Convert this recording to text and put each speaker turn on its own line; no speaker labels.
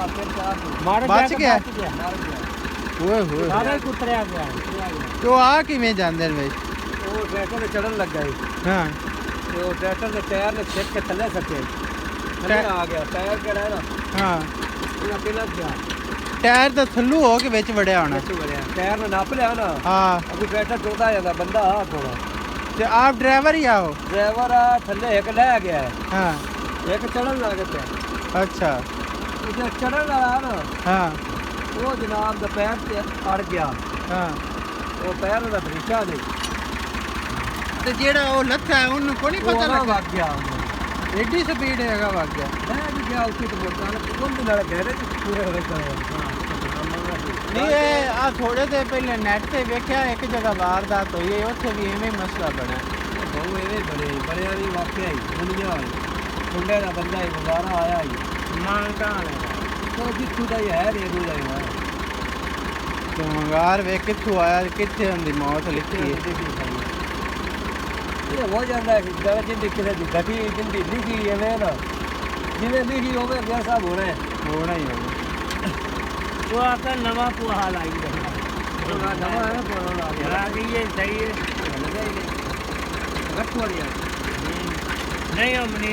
ਬਚ ਗਿਆ ਓਏ ਹੋਏ
ਸਾਰਾ ਕੁੱਤਰਿਆ ਗਿਆ
ਤੇ ਉਹ ਆ ਕਿਵੇਂ ਜਾਂਦੇ ਨੇ ਵਿੱਚ
ਉਹ ਟਰੈਕਟਰ ਤੇ ਚੜਨ ਲੱਗਾ ਸੀ
ਹਾਂ
ਤੇ ਉਹ ਟਰੈਕਟਰ ਦੇ ਟਾਇਰ ਨੇ ਖਿੱਚ ਕੇ ਥੱਲੇ ਸੱਟੇ ਥੱਲੇ ਆ ਗਿਆ ਟਾਇਰ ਕਿਹੜਾ ਹੈ ਨਾ
ਹਾਂ
ਉਹਨਾਂ ਪਹਿਲਾਂ ਗਿਆ
ਟਾਇਰ ਤਾਂ ਥੱਲੂ ਹੋ ਕੇ ਵਿੱਚ ਵੜਿਆ ਹੋਣਾ
ਵਿੱਚ ਵੜਿਆ ਟਾਇਰ ਨੂੰ ਨੱਪ ਲਿਆ ਨਾ
ਹਾਂ
ਅਗੂ ਟਰੈਕਟਰ ਚੋਦਾ ਜਾਂਦਾ ਬੰਦਾ ਆ ਥੋੜਾ
ਤੇ ਆਪ ਡਰਾਈਵਰ ਹੀ ਆ ਉਹ
ਡਰਾਈਵਰ ਆ ਥੱਲੇ ਇੱਕ ਲੈ ਗਿਆ ਹੈ,
ਹਾਂ
ਇੱਕ ਚੜਨ ਲੱਗ ਪਿਆ
ਅੱਛਾ
ਉਹ ਚੜਨ ਵਾਲਾ ਨਾ
ਹਾਂ
ਉਹ ਜਨਾਬ ਦਾ ਪੈਰ ਤੇ ਅੜ ਗਿਆ
ਹਾਂ
ਉਹ ਪੈਰ ਦਾ ਬਰੀਚਾ ਨਹੀਂ
ਤੇ ਜਿਹੜਾ ਉਹ ਲੱਥਾ ਹੈ ਉਹਨੂੰ ਕੋਈ ਨਹੀਂ ਪਤਾ
ਪਤਾ
ਲੱਗਾ
ਲੱਗ ਗਿਆ ਉਹਨੂੰ।
ਐਡੀ ਸਪੀਡ ਹੈਗਾ ਵਗ ਗਿਆ
ਮੈਂ ਵੀ ਗਿਆ ਉੱਥੇ ਤੇ ਬੋਲਦਾ ਉਹਦੇ ਨਾਲ ਗਹਿਰੇ ਚ ਪੂਰੇ ਹੋਏ ਕਰੇ
ਨਹੀਂ ਇਹ ਆ ਥੋੜੇ ਦੇ ਪਹਿਲੇ ਨੈਟ ਤੇ ਵੇਖਿਆ ਇੱਕ ਜਗ੍ਹਾ ਵਾਰਦਾਤ ਹੋਈ ਹੈ ਉੱਥੇ ਵੀ ਐਵੇਂ ਮਸਲਾ ਬਣਿਆ
ਬਹੁ ਇਹਦੇ ਬੜਿਆਂ ਦੀ ਵਾਕਿਆ ਹੀ ਦੁਨੀਆ ਹੋਈ ਮੁੰਡੇ ਦਾ ਬੰਦਾ ਹੀ ਗੁਜ਼ਾਰਾ ਆਇਆ ਹੀ
ਮਾਂਗਾਂ ਵਾਲਾ
ਉਹ ਜਿੱਥੋਂ ਦਾ ਹੀ ਹੈ ਰੇਡੂ ਦਾ ਹੀ ਹੈ
ਤੇ ਮੰਗਾਰ ਵੇ ਕਿੱਥੋਂ ਆਇਆ ਕਿੱਥੇ ਹੁੰਦੀ ਮੌਤ ਲਿਖੀ ਹੈ
ਇਹ ਹੋ ਜਾਂਦਾ ਹੈ ਕਿ ਜਿੰਦੀ ਕਿਸੇ ਦੀ ਘਟੀ ਜਿੰਦੀ ਲਿਖੀ ਐਵੇਂ ਨਾ ਜਿਵੇਂ ਲਿਖੀ ਹੋਵੇ ਅੱਗੇ ਸਭ ਹੋਣਾ ਹੈ
ਹੋਣਾ ਹੀ ਹੋਣਾ
ਉਹ ਆਤਾ ਨਵਾਂ ਪੁਹਾ ਲਾਈ
ਨਵਾਂ ਹੈ ਨਾ ਪੁਰਾਣਾ ਆ ਗਿਆ
ਆ ਗਈ ਹੈ ਸਹੀ ਹੈ
ਗੱਠ ਵਾਲੀ ਆ
ਨਹੀਂ ਉਹ ਮਨੀ